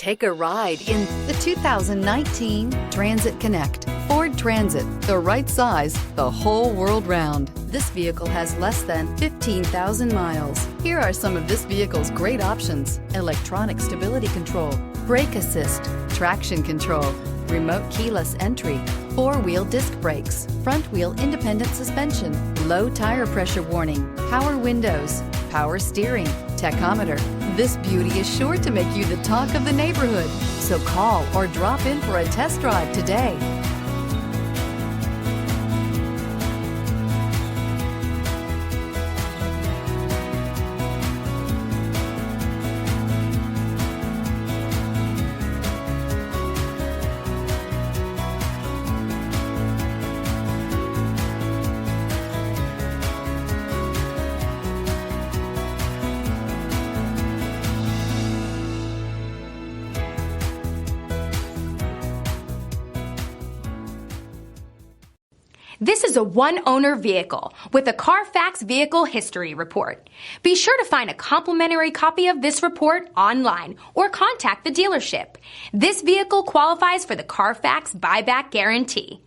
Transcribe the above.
Take a ride in the 2019 Transit Connect. Ford Transit, the right size, the whole world round. This vehicle has less than 15,000 miles. Here are some of this vehicle's great options: electronic stability control, brake assist, traction control, remote keyless entry, four-wheel disc brakes, front-wheel independent suspension, low tire pressure warning, power windows, power steering, tachometer. This beauty is sure to make you the talk of the neighborhood. So call or drop in for a test drive today. This is a one-owner vehicle with a Carfax Vehicle History Report. Be sure to find a complimentary copy of this report online or contact the dealership. This vehicle qualifies for the Carfax Buyback Guarantee.